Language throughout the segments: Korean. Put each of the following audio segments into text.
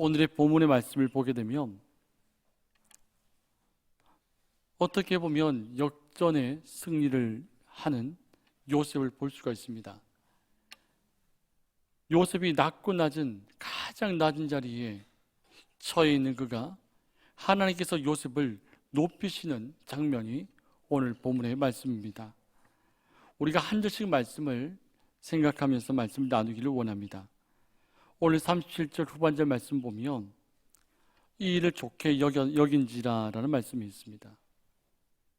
오늘의 본문의 말씀을 보게 되면 어떻게 보면 역전의 승리를 하는 요셉을 볼 수가 있습니다. 요셉이 낮고 낮은 가장 낮은 자리에 처해 있는 그가 하나님께서 요셉을 높이시는 장면이 오늘 본문의 말씀입니다. 우리가 한 절씩 말씀을 생각하면서 말씀을 나누기를 원합니다. 오늘 37절 후반절 말씀 보면 이 일을 좋게 여긴지라라는 말씀이 있습니다.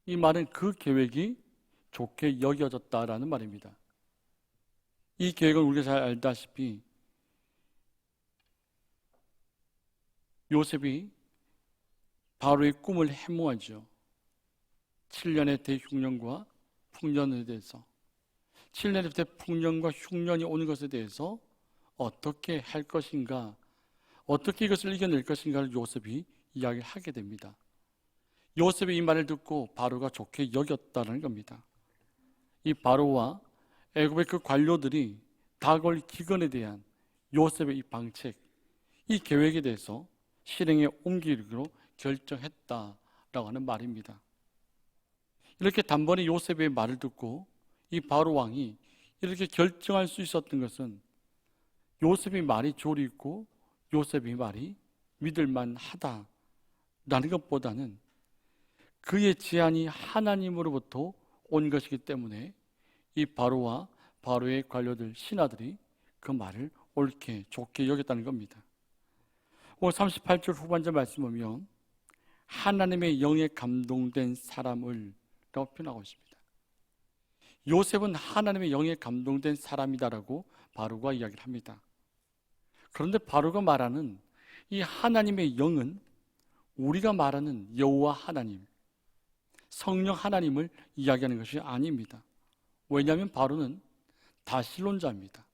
이 말은 그 계획이 좋게 여겨졌다라는 말입니다. 이 계획은 우리가 잘 알다시피 요셉이 바로의 꿈을 해몽하죠. 7년의 대흉년과 풍년에 대해서 7년의 대풍년과 흉년이 오는 것에 대해서 어떻게 할 것인가, 어떻게 이것을 이겨낼 것인가를 요셉이 이야기를 하게 됩니다. 요셉이 이 말을 듣고 바로가 좋게 여겼다는 겁니다. 이 바로와 애굽의 그 관료들이 다가올 기근에 대한 요셉의 이 방책, 이 계획에 대해서 실행에 옮기기로 결정했다라고 하는 말입니다. 이렇게 단번에 요셉의 말을 듣고 이 바로 왕이 이렇게 결정할 수 있었던 것은 요셉의 말이 조리 있고 요셉의 말이 믿을만 하다라는 것보다는 그의 제안이 하나님으로부터 온 것이기 때문에 이 바로와 바로의 관료들, 신하들이 그 말을 옳게 좋게 여겼다는 겁니다. 38절 후반절 말씀 보면 하나님의 영에 감동된 사람을 라고 표현하고 있습니다. 요셉은 하나님의 영에 감동된 사람이다라고 바로가 이야기를 합니다. 그런데 바로가 말하는 이 하나님의 영은 우리가 말하는 여호와 하나님, 성령 하나님을 이야기하는 것이 아닙니다. 왜냐하면 바로는 다신론자입니다.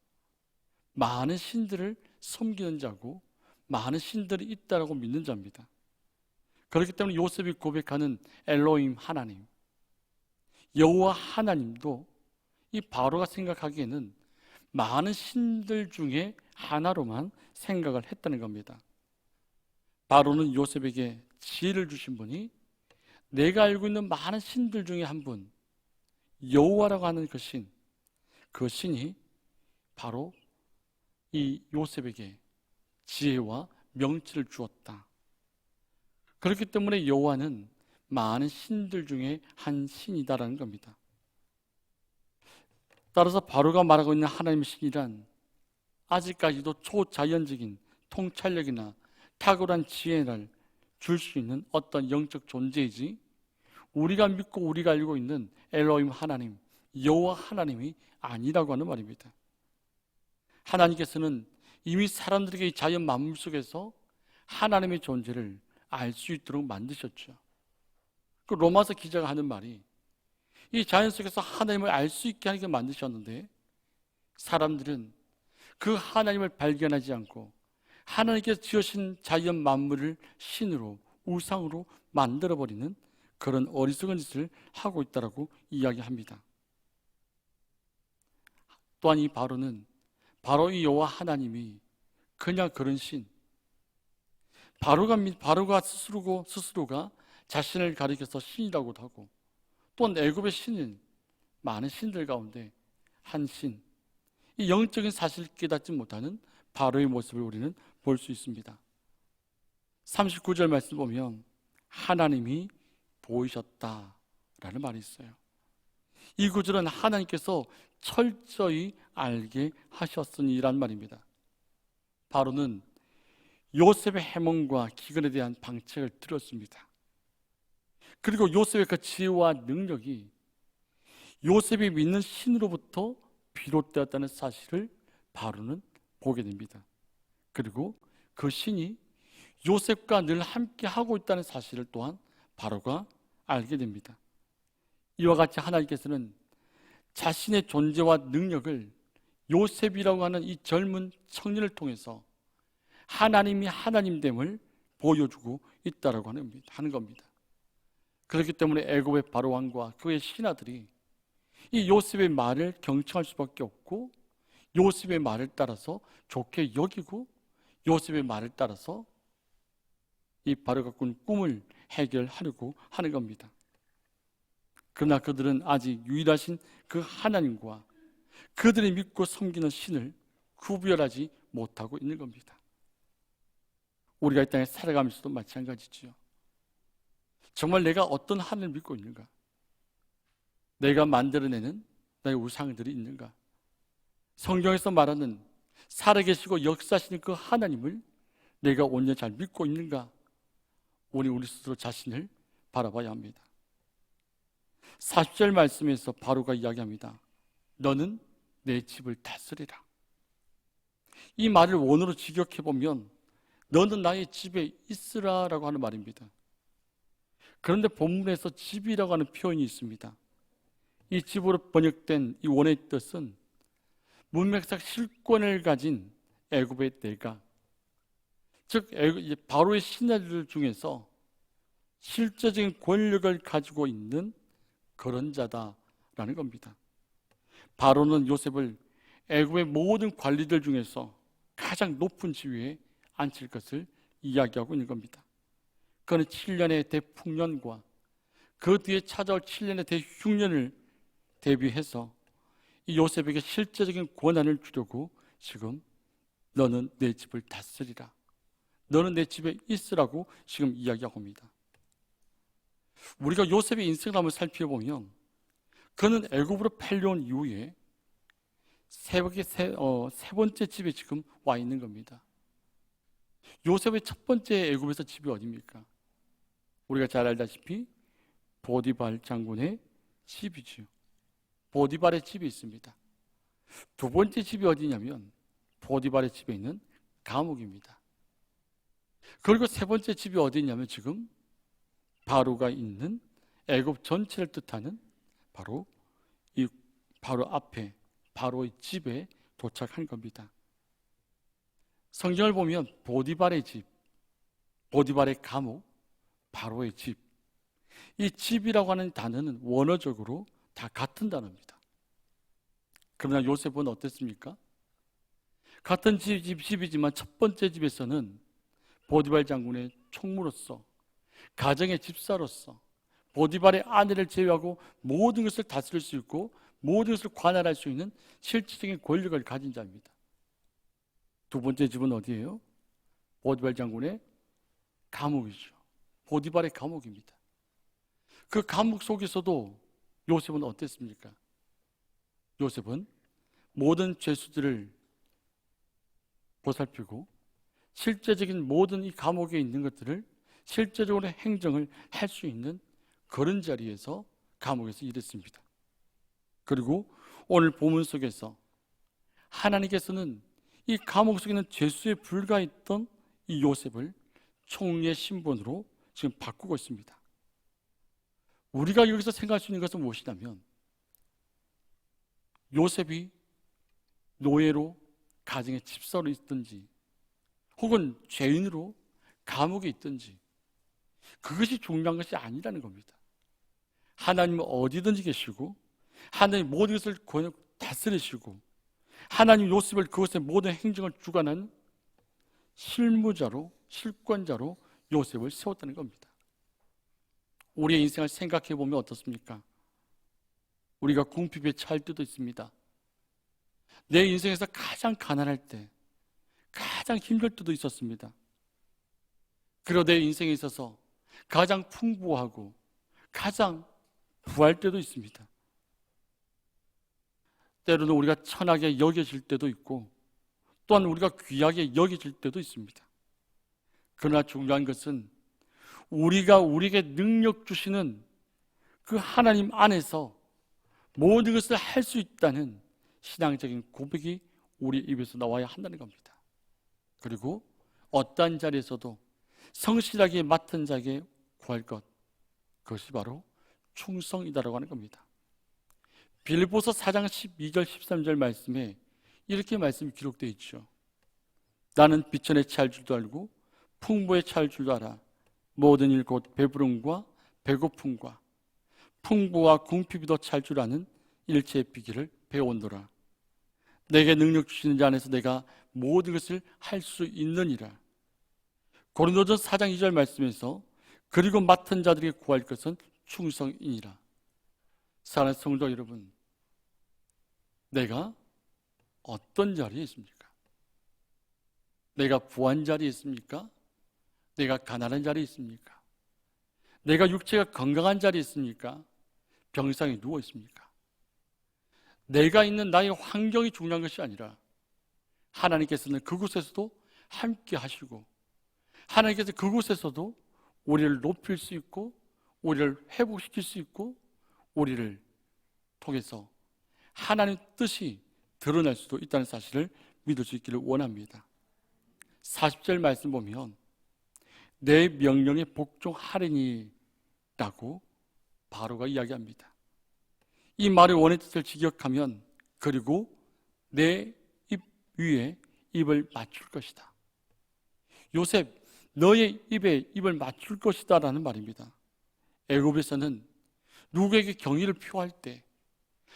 많은 신들을 섬기는 자고 많은 신들이 있다라고 믿는 자입니다. 그렇기 때문에 요셉이 고백하는 엘로힘 하나님, 여호와 하나님도 이 바로가 생각하기에는 많은 신들 중에 하나로만 생각을 했다는 겁니다. 바로는 요셉에게 지혜를 주신 분이 내가 알고 있는 많은 신들 중에 한 분, 여호와라고 하는 그 신, 그 신이 바로 이 요셉에게 지혜와 명치를 주었다. 그렇기 때문에 여호와는 많은 신들 중에 한 신이다라는 겁니다. 따라서 바로가 말하고 있는 하나님의 신이란 아직까지도 초자연적인 통찰력이나 탁월한 지혜를 줄 수 있는 어떤 영적 존재이지 우리가 믿고 우리가 알고 있는 엘로힘 하나님, 여호와 하나님이 아니라고 하는 말입니다. 하나님께서는 이미 사람들에게 이 자연 만물 속에서 하나님의 존재를 알 수 있도록 만드셨죠. 그 로마서 기자가 하는 말이 이 자연 속에서 하나님을 알 수 있게 하게 만드셨는데 사람들은 그 하나님을 발견하지 않고 하나님께서 지으신 자연 만물을 신으로 우상으로 만들어버리는 그런 어리석은 짓을 하고 있다라고 이야기합니다. 또한 이 바로는 바로 이 여호와 하나님이 그냥 그런 신, 바로가 스스로가 자신을 가리켜서 신이라고도 하고 또한 애굽의 신인 많은 신들 가운데 한 신, 이 영적인 사실을 깨닫지 못하는 바로의 모습을 우리는 볼 수 있습니다. 39절 말씀 보면 하나님이 보이셨다라는 말이 있어요. 이 구절은 하나님께서 철저히 알게 하셨으니라는 말입니다. 바로는 요셉의 해몽과 기근에 대한 방책을 들었습니다. 그리고 요셉의 그 지혜와 능력이 요셉이 믿는 신으로부터 비롯되었다는 사실을 바로는 보게 됩니다. 그리고 그 신이 요셉과 늘 함께 하고 있다는 사실을 또한 바로가 알게 됩니다. 이와 같이 하나님께서는 자신의 존재와 능력을 요셉이라고 하는 이 젊은 청년을 통해서 하나님이 하나님됨을 보여주고 있다라고 하는 겁니다. 그렇기 때문에 애굽의 바로 왕과 그의 신하들이 이 요셉의 말을 경청할 수밖에 없고 요셉의 말을 따라서 좋게 여기고 요셉의 말을 따라서 이 바로가 꾼 꿈을 해결하려고 하는 겁니다. 그러나 그들은 아직 유일하신 그 하나님과 그들이 믿고 섬기는 신을 구별하지 못하고 있는 겁니다. 우리가 이 땅에 살아가면서도 마찬가지지요. 정말 내가 어떤 하나님을 믿고 있는가? 내가 만들어내는 나의 우상들이 있는가? 성경에서 말하는 살아계시고 역사하시는 그 하나님을 내가 온전히 잘 믿고 있는가? 우리 스스로 자신을 바라봐야 합니다. 40절 말씀에서 바로가 이야기합니다. 너는 내 집을 다스리라. 이 말을 원어로 직역해보면 너는 나의 집에 있으라 라고 하는 말입니다. 그런데 본문에서 집이라고 하는 표현이 있습니다. 이 집으로 번역된 이 원어의 뜻은 문맥상 실권을 가진 애굽의 대가, 즉 바로의 신하들 중에서 실제적인 권력을 가지고 있는 그런 자다라는 겁니다. 바로는 요셉을 애굽의 모든 관리들 중에서 가장 높은 지위에 앉힐 것을 이야기하고 있는 겁니다. 그는 7년의 대풍년과 그 뒤에 찾아올 7년의 대흉년을 대비해서 이 요셉에게 실제적인 권한을 주려고 지금 너는 내 집을 다스리라, 너는 내 집에 있으라고 지금 이야기하고 있습니다. 우리가 요셉의 인생을 한번 살펴보면 그는 애굽으로 팔려온 이후에 세 번째 집에 지금 와 있는 겁니다. 요셉의 첫 번째 애굽에서 집이 어디입니까? 우리가 잘 알다시피 보디발 장군의 집이지요. 보디발의 집이 있습니다. 두 번째 집이 어디냐면 보디발의 집에 있는 감옥입니다. 그리고 세 번째 집이 어디냐면 지금 바로가 있는 애굽 전체를 뜻하는 바로 앞에 바로의 집에 도착한 겁니다. 성경을 보면 보디발의 집, 보디발의 감옥, 바로의 집, 이 집이라고 하는 단어는 원어적으로 다 같은 단어입니다. 그러나 요셉은 어땠습니까? 같은 집이지만 첫 번째 집에서는 보디발 장군의 총무로서, 가정의 집사로서 보디발의 아내를 제외하고 모든 것을 다스릴 수 있고 모든 것을 관할할 수 있는 실질적인 권력을 가진 자입니다. 두 번째 집은 어디예요? 보디발 장군의 감옥이죠. 보디발의 감옥입니다. 그 감옥 속에서도 요셉은 어땠습니까? 요셉은 모든 죄수들을 보살피고 실제적인 모든 이 감옥에 있는 것들을 실제적으로 행정을 할 수 있는 그런 자리에서 감옥에서 일했습니다. 그리고 오늘 본문 속에서 하나님께서는 이 감옥 속에 있는 죄수에 불과했던 이 요셉을 총리의 신분으로 지금 바꾸고 있습니다. 우리가 여기서 생각할 수 있는 것은 무엇이냐면 요셉이 노예로 가정의 집사로 있든지 혹은 죄인으로 감옥에 있든지 그것이 중요한 것이 아니라는 겁니다. 하나님은 어디든지 계시고 하나님 모든 것을 다스리시고 하나님 요셉을 그것의 모든 행정을 주관하는 실무자로 실권자로 요셉을 세웠다는 겁니다. 우리의 인생을 생각해 보면 어떻습니까? 우리가 궁핍에 처할 때도 있습니다. 내 인생에서 가장 가난할 때, 가장 힘들 때도 있었습니다. 그리고 내 인생에 있어서 가장 풍부하고 가장 부할 때도 있습니다. 때로는 우리가 천하게 여겨질 때도 있고 또한 우리가 귀하게 여겨질 때도 있습니다. 그러나 중요한 것은 우리가 우리에게 능력 주시는 그 하나님 안에서 모든 것을 할 수 있다는 신앙적인 고백이 우리 입에서 나와야 한다는 겁니다. 그리고 어떠한 자리에서도 성실하게 맡은 자에게 구할 것, 그것이 바로 충성이다라고 하는 겁니다. 빌립보서 4장 12절 13절 말씀에 이렇게 말씀이 기록되어 있죠. 나는 비천에 처할 줄도 알고 풍부에 처할 줄도 알아. 모든 일 곧 배부름과 배고픔과 풍부와 궁핍이 더 찰 줄 아는 일체의 비결을 배웠노라. 내게 능력 주시는 자 안에서 내가 모든 것을 할 수 있느니라. 고린도전서 4장 2절 말씀에서 그리고 맡은 자들에게 구할 것은 충성이니라. 사랑하는 성도 여러분, 내가 어떤 자리에 있습니까? 내가 부한 자리에 있습니까? 내가 가난한 자리에 있습니까? 내가 육체가 건강한 자리에 있습니까? 병상에 누워 있습니까? 내가 있는 나의 환경이 중요한 것이 아니라 하나님께서는 그곳에서도 함께 하시고 하나님께서 그곳에서도 우리를 높일 수 있고 우리를 회복시킬 수 있고 우리를 통해서 하나님의 뜻이 드러날 수도 있다는 사실을 믿을 수 있기를 원합니다. 40절 말씀 보면 내 명령에 복종하리니 라고 바로가 이야기합니다. 이 말의 원의 뜻을 직역하면 그리고 내 입 위에 입을 맞출 것이다. 요셉, 너의 입에 입을 맞출 것이다 라는 말입니다. 애굽에서는 누구에게 경의를 표할 때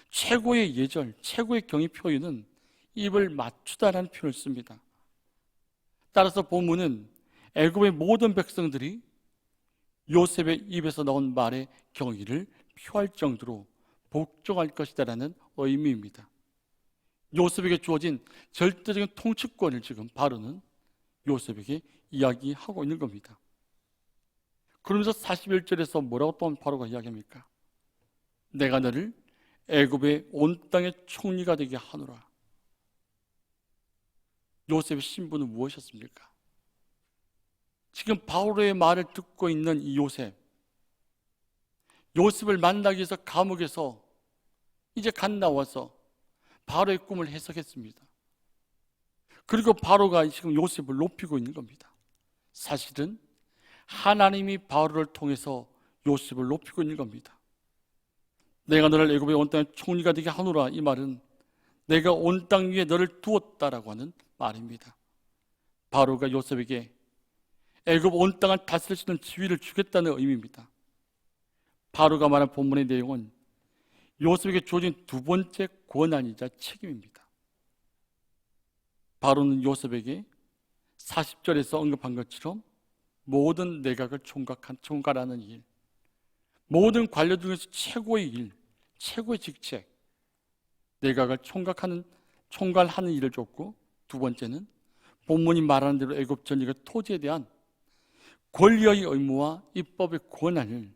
최고의 예절, 최고의 경의 표현은 입을 맞추다라는 표현을 씁니다. 따라서 본문은 애굽의 모든 백성들이 요셉의 입에서 나온 말에 경의를 표할 정도로 복종할 것이다라는 의미입니다. 요셉에게 주어진 절대적인 통치권을 지금 바로는 요셉에게 이야기하고 있는 겁니다. 그러면서 41절에서 뭐라고 또 바로가 이야기합니까? 내가 너를 애굽의 온 땅의 총리가 되게 하노라. 요셉의 신분은 무엇이었습니까? 지금 바로의 말을 듣고 있는 이 요셉을 만나기 위해서 감옥에서 이제 갓 나와서 바로의 꿈을 해석했습니다. 그리고 바로가 지금 요셉을 높이고 있는 겁니다. 사실은 하나님이 바로를 통해서 요셉을 높이고 있는 겁니다. 내가 너를 애굽의 온 땅의 총리가 되게 하노라, 이 말은 내가 온 땅 위에 너를 두었다라고 하는 말입니다. 바로가 요셉에게 애굽 온 땅을 다스릴 수 있는 지위를 주겠다는 의미입니다. 바로가 말한 본문의 내용은 요셉에게 주어진 두 번째 권한이자 책임입니다. 바로는 요셉에게 40절에서 언급한 것처럼 모든 내각을 총괄하는 일, 모든 관료 중에서 최고의 일, 최고의 직책, 내각을 총괄하는 일을 줬고, 두 번째는 본문이 말하는 대로 애굽 전역의 토지에 대한 권리의 의무와 입법의 권한을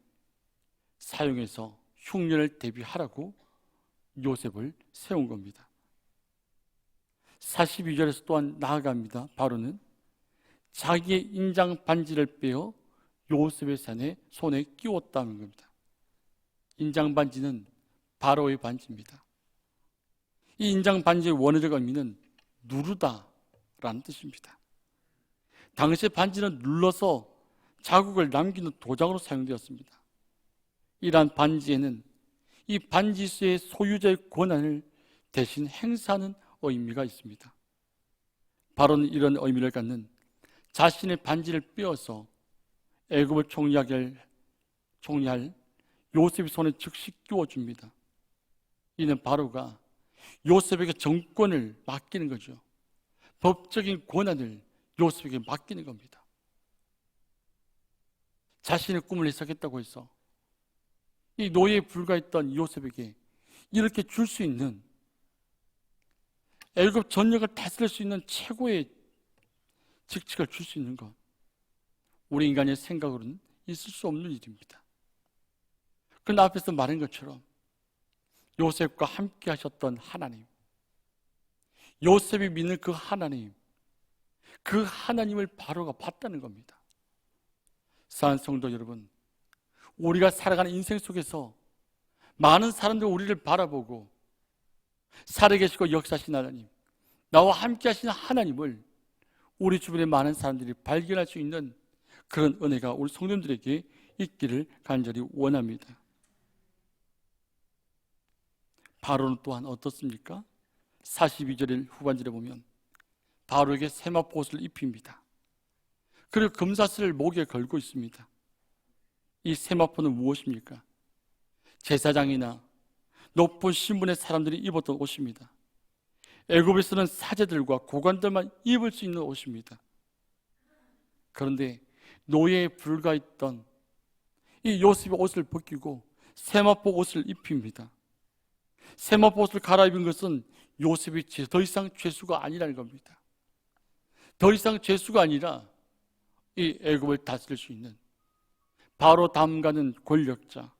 사용해서 흉년을 대비하라고 요셉을 세운 겁니다. 42절에서 또한 나아갑니다. 바로는 자기의 인장 반지를 빼어 요셉의 손에 끼웠다는 겁니다. 인장 반지는 바로의 반지입니다. 이 인장 반지의 원어적 의미는 누르다라는 뜻입니다. 당시 반지는 눌러서 자국을 남기는 도장으로 사용되었습니다. 이러한 반지에는 이 반지의 소유자의 권한을 대신 행사하는 의미가 있습니다. 바로는 이런 의미를 갖는 자신의 반지를 빼어서 애굽을 총리할 요셉의 손에 즉시 끼워줍니다. 이는 바로가 요셉에게 정권을 맡기는 거죠. 법적인 권한을 요셉에게 맡기는 겁니다. 자신의 꿈을 해석했다고 해서 이 노예에 불과했던 요셉에게 이렇게 줄 수 있는, 애굽 전역을 다스릴 수 있는 최고의 직책을 줄 수 있는 것, 우리 인간의 생각으로는 있을 수 없는 일입니다. 그런데 앞에서 말한 것처럼 요셉과 함께 하셨던 하나님, 요셉이 믿는 그 하나님을 바로가 봤다는 겁니다. 사랑하는 성도 여러분, 우리가 살아가는 인생 속에서 많은 사람들이 우리를 바라보고 살아계시고 역사하신 하나님, 나와 함께 하시는 하나님을 우리 주변의 많은 사람들이 발견할 수 있는 그런 은혜가 우리 성도님들에게 있기를 간절히 원합니다. 바로는 또한 어떻습니까? 42절 후반절에 보면 바로에게 세마포 옷을 입힙니다. 그리고 금사슬을 목에 걸고 있습니다. 이 세마포는 무엇입니까? 제사장이나 높은 신분의 사람들이 입었던 옷입니다. 애굽에서는 사제들과 고관들만 입을 수 있는 옷입니다. 그런데 노예에 불과했던 이 요셉의 옷을 벗기고 세마포 옷을 입힙니다. 세마포 옷을 갈아입은 것은 요셉이 더 이상 죄수가 아니라는 겁니다. 더 이상 죄수가 아니라 이 애굽을 다스릴 수 있는 바로 다음가는 권력자,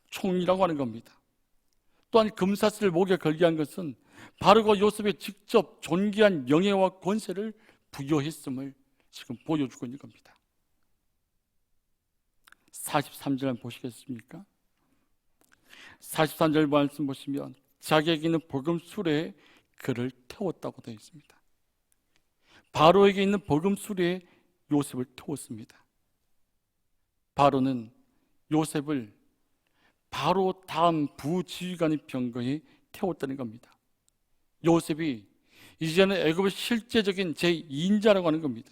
총리라고 하는 겁니다. 또한 금사슬을 목에 걸게 한 것은 바로 그 요셉의 직접 존귀한 명예와 권세를 부여했음을 지금 보여주고 있는 겁니다. 43절 한번 보시겠습니까? 43절 말씀 보시면 자기에게 있는 복음 수레에 그를 태웠다고 되어 있습니다. 바로에게 있는 복음 수레에 요셉을 태웠습니다. 바로는 요셉을 바로 다음 부지휘관의 병거에 태웠다는 겁니다. 요셉이 이제는 애굽의 실제적인 제2인자라고 하는 겁니다.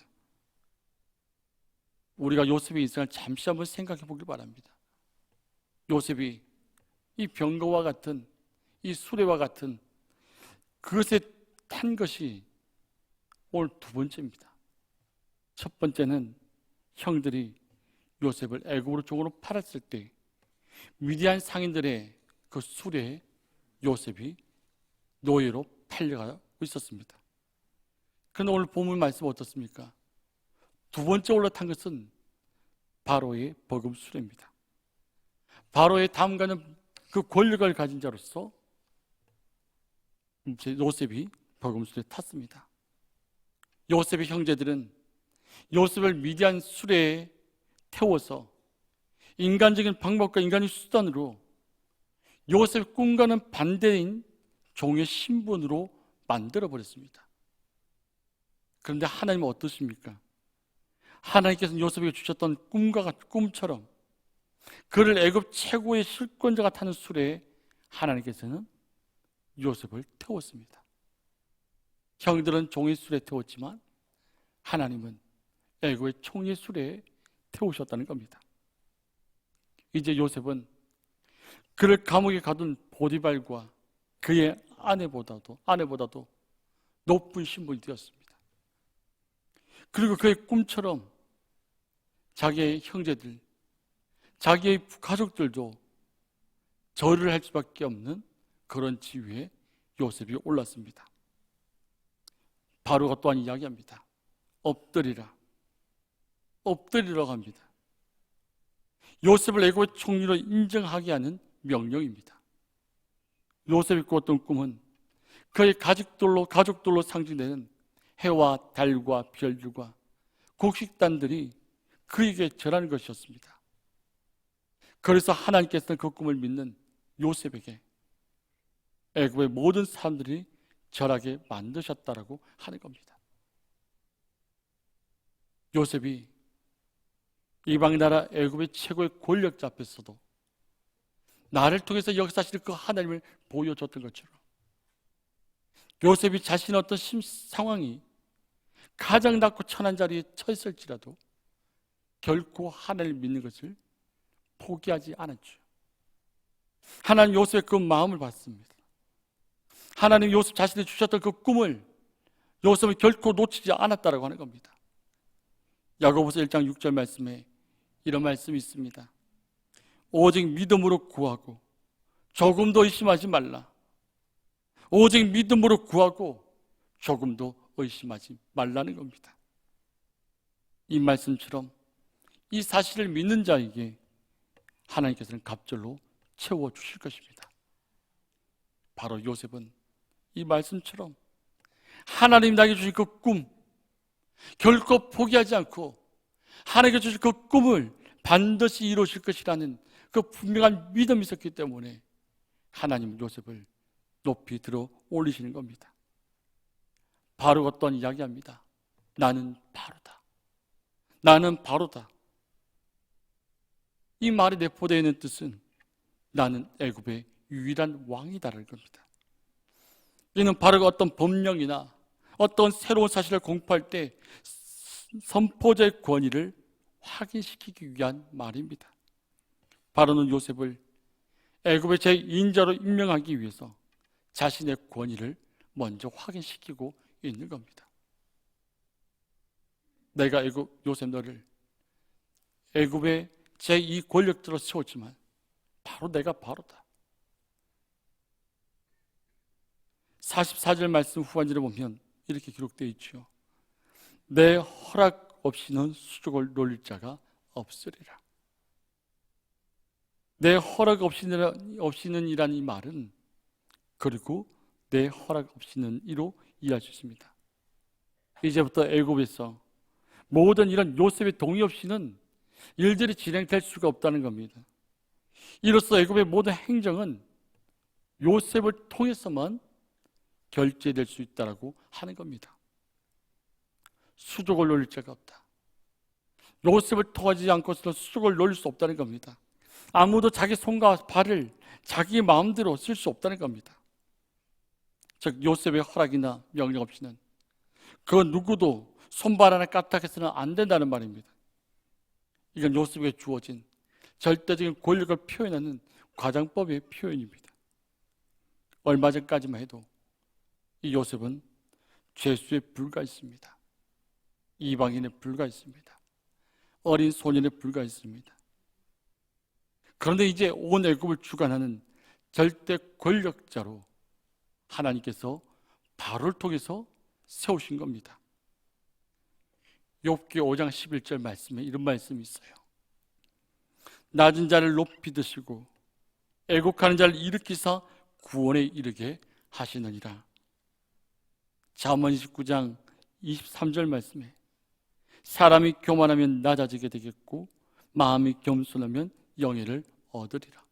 우리가 요셉의 인생을 잠시 한번 생각해 보길 바랍니다. 요셉이 이 병거와 같은 이 수레와 같은 그것에 탄 것이 오늘 두 번째입니다. 첫 번째는 형들이 요셉을 애굽으로 종으로 팔았을 때 미디안 상인들의 그 수레에 요셉이 노예로 팔려가고 있었습니다. 그런데 오늘 본문 말씀 어떻습니까? 두 번째 올라탄 것은 바로의 복음 수레입니다. 바로의 다음가는 그 권력을 가진 자로서 요셉이 복음 수레에 탔습니다. 요셉의 형제들은 요셉을 미디안 수레에 태워서 인간적인 방법과 인간의 수단으로 요셉의 꿈과는 반대인 종의 신분으로 만들어버렸습니다. 그런데 하나님은 어떠십니까? 하나님께서는 요셉에게 주셨던 꿈처럼 그를 애굽 최고의 실권자가 타는 수레에 하나님께서는 요셉을 태웠습니다. 형들은 종의 수레에 태웠지만 하나님은 애굽의 총의 수레에 태우셨다는 겁니다. 이제 요셉은 그를 감옥에 가둔 보디발과 그의 아내보다도 높은 신분이 되었습니다. 그리고 그의 꿈처럼 자기의 형제들, 자기의 가족들도 절을 할 수밖에 없는 그런 지위에 요셉이 올랐습니다. 바로가 또한 이야기합니다. 엎드리라고 합니다. 요셉을 애굽의 총리로 인정하게 하는 명령입니다. 요셉이 꾸었던 꿈은 그의 가족들로 상징되는 해와 달과 별들과 곡식단들이 그에게 절하는 것이었습니다. 그래서 하나님께서는 그 꿈을 믿는 요셉에게 애굽의 모든 사람들이 절하게 만드셨다라고 하는 겁니다. 요셉이 이방 나라 애굽의 최고의 권력자 앞에서도 나를 통해서 역사하실 그 하나님을 보여줬던 것처럼 요셉이 자신의 어떤 상황이 가장 낮고 천한 자리에 처했을지라도 결코 하나님을 믿는 것을 포기하지 않았죠. 하나님 요셉의 그 마음을 봤습니다. 하나님 요셉 자신이 주셨던 그 꿈을 요셉은 결코 놓치지 않았다라고 하는 겁니다. 야고보서 1장 6절 말씀에 이런 말씀이 있습니다. 오직 믿음으로 구하고 조금도 의심하지 말라. 오직 믿음으로 구하고 조금도 의심하지 말라는 겁니다. 이 말씀처럼 이 사실을 믿는 자에게 하나님께서는 갑절로 채워주실 것입니다. 바로 요셉은 이 말씀처럼 하나님 나에게 주신 그 꿈 결코 포기하지 않고 하나님께 주신 그 꿈을 반드시 이루실 것이라는 그 분명한 믿음이 있었기 때문에 하나님은 요셉을 높이 들어 올리시는 겁니다. 바로가 또한 이야기합니다. 나는 바로다. 나는 바로다. 이 말이 내포되어 있는 뜻은 나는 애굽의 유일한 왕이다라는 겁니다. 이는 바로가 어떤 법령이나 어떤 새로운 사실을 공포할 때 선포자의 권위를 확인시키기 위한 말입니다. 바로는 요셉을 애굽의 제2인자로 임명하기 위해서 자신의 권위를 먼저 확인시키고 있는 겁니다. 내가 요셉 너를 애굽의 제2 권력자로 세웠지만 바로 내가 바로다. 44절 말씀 후반절에 보면 이렇게 기록되어 있죠. 내 허락 없이는 수족을 놀릴 자가 없으리라. 내 허락 없이는 이란 이 말은 그리고 내 허락 없이는 이로 이해할 수 있습니다. 이제부터 애굽에서 모든 이런 요셉의 동의 없이는 일들이 진행될 수가 없다는 겁니다. 이로써 애굽의 모든 행정은 요셉을 통해서만 결제될 수 있다라고 하는 겁니다. 수족을 놀릴 자가 없다. 요셉을 통하지 않고서는 수족을 놀릴 수 없다는 겁니다. 아무도 자기 손과 발을 자기 마음대로 쓸 수 없다는 겁니다. 즉 요셉의 허락이나 명령 없이는 그 누구도 손발 하나 까딱해서는 안 된다는 말입니다. 이건 요셉에게 주어진 절대적인 권력을 표현하는 과장법의 표현입니다. 얼마 전까지만 해도 이 요셉은 죄수에 불과했습니다. 이방인에 불과했습니다. 어린 소년에 불과했습니다. 그런데 이제 온 애굽을 주관하는 절대 권력자로 하나님께서 바로를 통해서 세우신 겁니다. 욥기 5장 11절 말씀에 이런 말씀이 있어요. 낮은 자를 높이 드시고 애곡하는 자를 일으키사 구원에 이르게 하시느니라. 잠언 29장 23절 말씀에 사람이 교만하면 낮아지게 되겠고 마음이 겸손하면 영예를 얻으리라.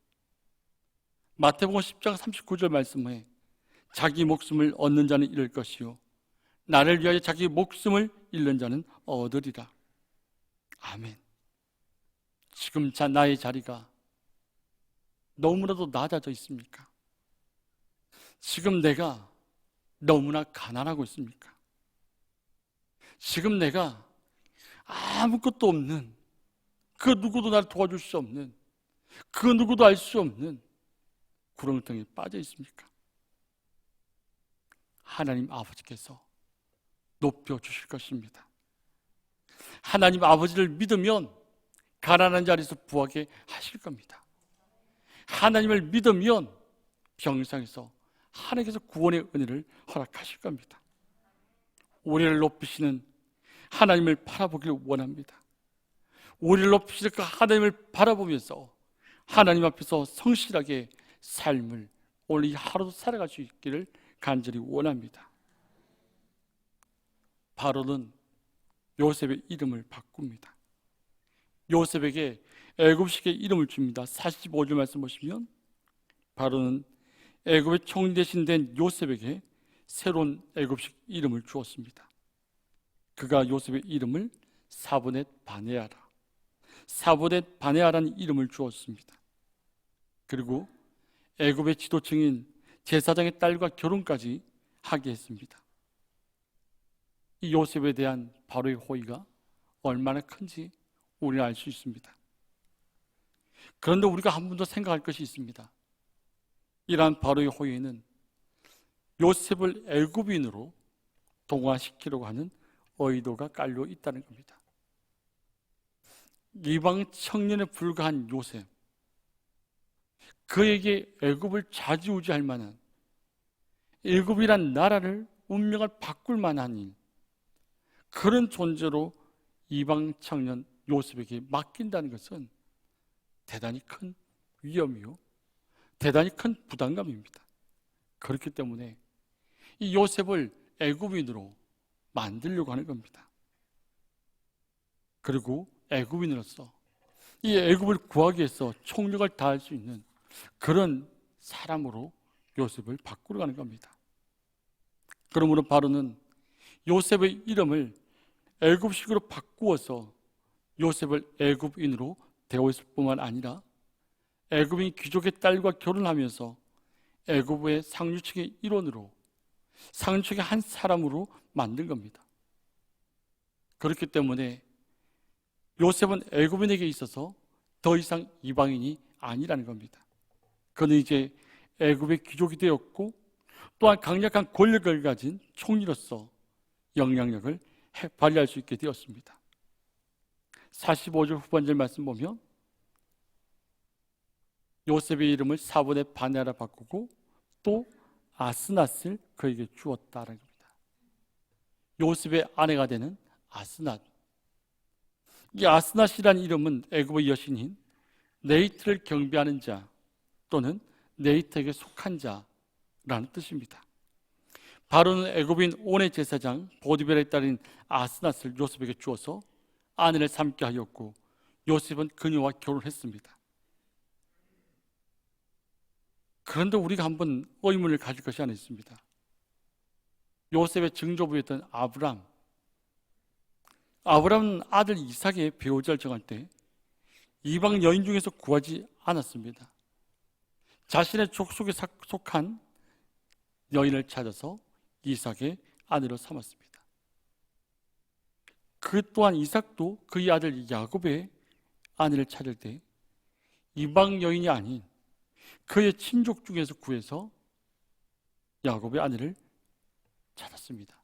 마태복음 10장 39절 말씀에 자기 목숨을 얻는 자는 잃을 것이요 나를 위하여 자기 목숨을 잃는 자는 얻으리라. 아멘. 지금 나의 자리가 너무나도 낮아져 있습니까? 지금 내가 너무나 가난하고 있습니까? 지금 내가 아무것도 없는, 그 누구도 나를 도와줄 수 없는, 그 누구도 알 수 없는 구렁텅이에 빠져 있습니까? 하나님 아버지께서 높여주실 것입니다. 하나님 아버지를 믿으면 가난한 자리에서 부하게 하실 겁니다. 하나님을 믿으면 병상에서 하나님께서 구원의 은혜를 허락하실 겁니다. 우리를 높이시는 하나님을 바라보기를 원합니다. 우리를 높이시는 그 하나님을 바라보면서 하나님 앞에서 성실하게 삶을 오늘 이 하루도 살아갈 수 있기를 간절히 원합니다. 바로는 요셉의 이름을 바꿉니다. 요셉에게 애굽식의 이름을 줍니다. 45절 말씀 보시면 바로는 애굽의 총 대신 된 요셉에게 새로운 애굽식 이름을 주었습니다. 그가 요셉의 이름을 사보넷 바네아라는 이름을 주었습니다. 그리고 애굽의 지도층인 제사장의 딸과 결혼까지 하게 했습니다. 이 요셉에 대한 바로의 호의가 얼마나 큰지 우리는 알 수 있습니다. 그런데 우리가 한 번 더 생각할 것이 있습니다. 이러한 바로의 호의에는 요셉을 애굽인으로 동화시키려고 하는 의도가 깔려 있다는 겁니다. 이방 청년에 불과한 요셉, 그에게 애굽을 좌지우지할 만한, 애굽이란 나라를 운명을 바꿀 만한 일, 그런 존재로 이방 청년 요셉에게 맡긴다는 것은 대단히 큰 위험이요, 대단히 큰 부담감입니다. 그렇기 때문에 이 요셉을 애굽인으로 만들려고 하는 겁니다. 그리고 애굽인으로서 이 애굽을 구하기 위해서 총력을 다할 수 있는 그런 사람으로 요셉을 바꾸려 하는 겁니다. 그러므로 바로는 요셉의 이름을 애굽식으로 바꾸어서 요셉을 애굽인으로 대우했을 뿐만 아니라 애굽인 귀족의 딸과 결혼하면서 애굽의 상류층의 일원으로, 상류층의 한 사람으로 만든 겁니다. 그렇기 때문에 요셉은 애굽인에게 있어서 더 이상 이방인이 아니라는 겁니다. 그는 이제 애굽의 귀족이 되었고 또한 강력한 권력을 가진 총리로서 영향력을 발휘할 수 있게 되었습니다. 45절 후반절 말씀 보면 요셉의 이름을 사본의 바네아라 바꾸고 또 아스낫을 그에게 주었다라는 겁니다. 요셉의 아내가 되는 아스낫. 이 아스낫이라는 이름은 애굽의 여신인 네이트를 경배하는 자 또는 네이트에게 속한 자라는 뜻입니다. 바로는 애굽인 온의 제사장 보디벨의 딸인 아스낫을 요셉에게 주어서 아내를 삼게 하였고 요셉은 그녀와 결혼했습니다. 그런데 우리가 한번 의문을 가질 것이 하나 있습니다. 요셉의 증조부였던 아브람은 아들 이삭의 배우자를 정할 때 이방 여인 중에서 구하지 않았습니다. 자신의 족속에 속한 여인을 찾아서 이삭의 아내로 삼았습니다. 그 또한 이삭도 그의 아들 야곱의 아내를 찾을 때 이방 여인이 아닌 그의 친족 중에서 구해서 야곱의 아내를 찾았습니다.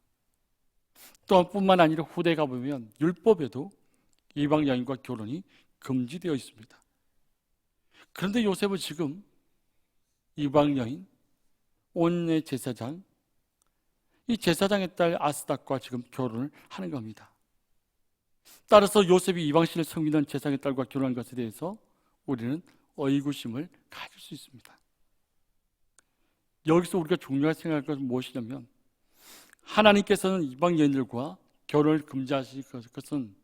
또한 뿐만 아니라 후대에 가보면 율법에도 이방 여인과 결혼이 금지되어 있습니다. 그런데 요셉은 지금 이방 여인 온의 제사장, 이 제사장의 딸 아스닥과 지금 결혼을 하는 겁니다. 따라서 요셉이 이방신을 섬기는 제사장의 딸과 결혼한 것에 대해서 우리는 의구심을 가질 수 있습니다. 여기서 우리가 중요하게 생각할 것은 무엇이냐면 하나님께서는 이방 여인들과 결혼을 금지하신 것은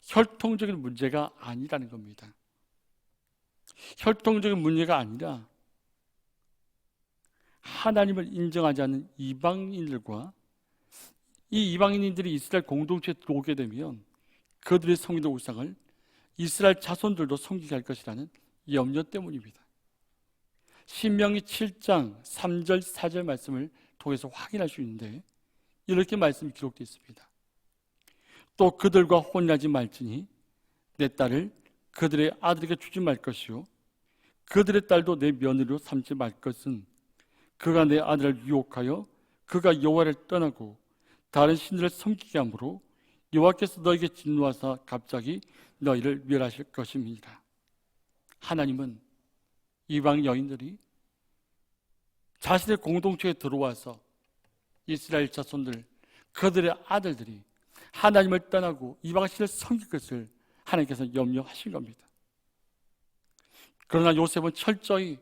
혈통적인 문제가 아니라는 겁니다. 혈통적인 문제가 아니라 하나님을 인정하지 않는 이방인들과 이 이방인들이 이스라엘 공동체에 들어오게 되면 그들의 섬기는 우상을 이스라엘 자손들도 섬기게 할 것이라는 염려 때문입니다. 신명기 7장 3절 4절 말씀을 통해서 확인할 수 있는데 이렇게 말씀이 기록되어 있습니다. 또 그들과 혼인하지 말지니 내 딸을 그들의 아들에게 주지 말 것이요 그들의 딸도 내 며느리로 삼지 말 것은 그가 내 아들을 유혹하여 그가 여호와를 떠나고 다른 신들을 섬기게 하므로 여호와께서 너에게 진노하사 갑자기 너희를 멸하실 것입니다. 하나님은 이방 여인들이 자신의 공동체에 들어와서 이스라엘 자손들, 그들의 아들들이 하나님을 떠나고 이방신을 섬길 것을 하나님께서 염려하신 겁니다. 그러나 요셉은 철저히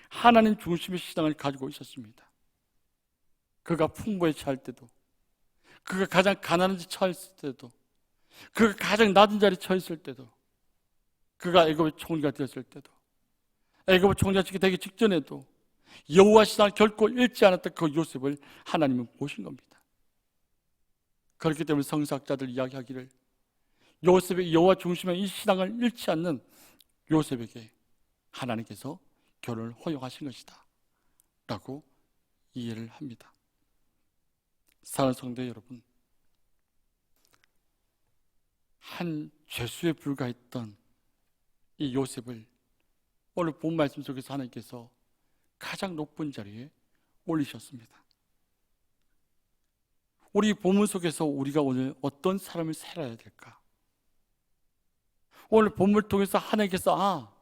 하나님 중심의 신앙을 가지고 있었습니다. 그가 풍부에 처할 때도, 그가 가장 가난한 데 처했을 때도, 그가 가장 낮은 자리에 처했을 때도, 그가 애굽의 총리가 되었을 때도, 애굽의 총리가 되기 직전에도 여호와 신앙을 결코 잃지 않았던 그 요셉을 하나님은 보신 겁니다. 그렇기 때문에 성서학자들 이야기하기를 요셉의 여호와 중심의 이 신앙을 잃지 않는 요셉에게 하나님께서 결혼을 허용하신 것이다 라고 이해를 합니다. 사랑하는 성도 여러분, 한 죄수에 불과했던 이 요셉을 오늘 본 말씀 속에서 하나님께서 가장 높은 자리에 올리셨습니다. 우리 본문 속에서 우리가 오늘 어떤 삶을 살아야 될까? 오늘 본문을 통해서 하나님께서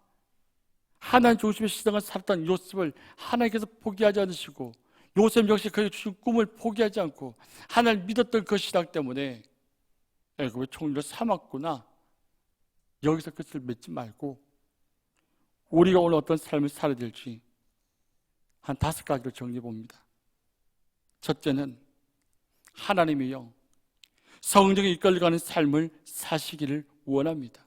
하나님 중심의 신앙을 살았던 요셉을 하나님께서 포기하지 않으시고 요셉 역시 그에게 주신 꿈을 포기하지 않고 하나님을 믿었던 그 신앙 때문에 애굽의 총리를 삼았구나. 여기서 끝을 맺지 말고 우리가 오늘 어떤 삶을 살아야 될지 한 5가지로 정리해 봅니다. 첫째는 하나님의 영, 성령에 이끌려가는 삶을 사시기를 원합니다.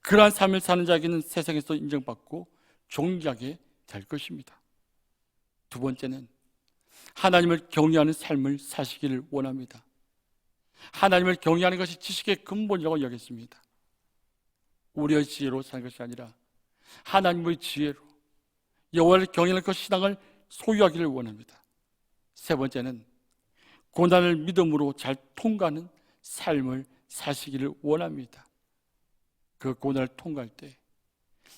그러한 삶을 사는 자에게는 세상에서 인정받고 존귀하게 될 것입니다. 두 번째는 하나님을 경외하는 삶을 사시기를 원합니다. 하나님을 경외하는 것이 지식의 근본이라고 여겼습니다. 우리의 지혜로 사는 것이 아니라 하나님의 지혜로 여호와를 경외하는 그 신앙을 소유하기를 원합니다. 세 번째는 고난을 믿음으로 잘 통과하는 삶을 사시기를 원합니다. 그 고난을 통과할 때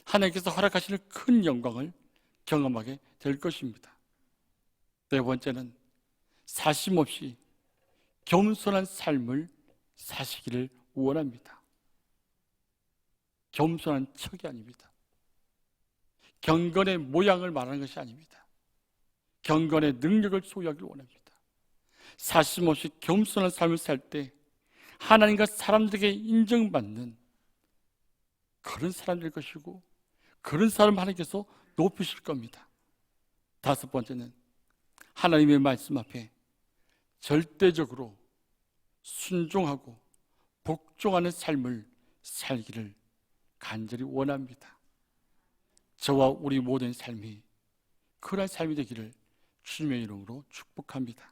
하나님께서 허락하시는 큰 영광을 경험하게 될 것입니다. 네 번째는 사심없이 겸손한 삶을 사시기를 원합니다. 겸손한 척이 아닙니다. 경건의 모양을 말하는 것이 아닙니다. 경건의 능력을 소유하기를 원합니다. 사심없이 겸손한 삶을 살 때 하나님과 사람들에게 인정받는 그런 사람일 것이고, 그런 사람 하나님께서 높이실 겁니다. 다섯 번째는 하나님의 말씀 앞에 절대적으로 순종하고 복종하는 삶을 살기를 간절히 원합니다. 저와 우리 모든 삶이 그런 삶이 되기를 주님의 이름으로 축복합니다.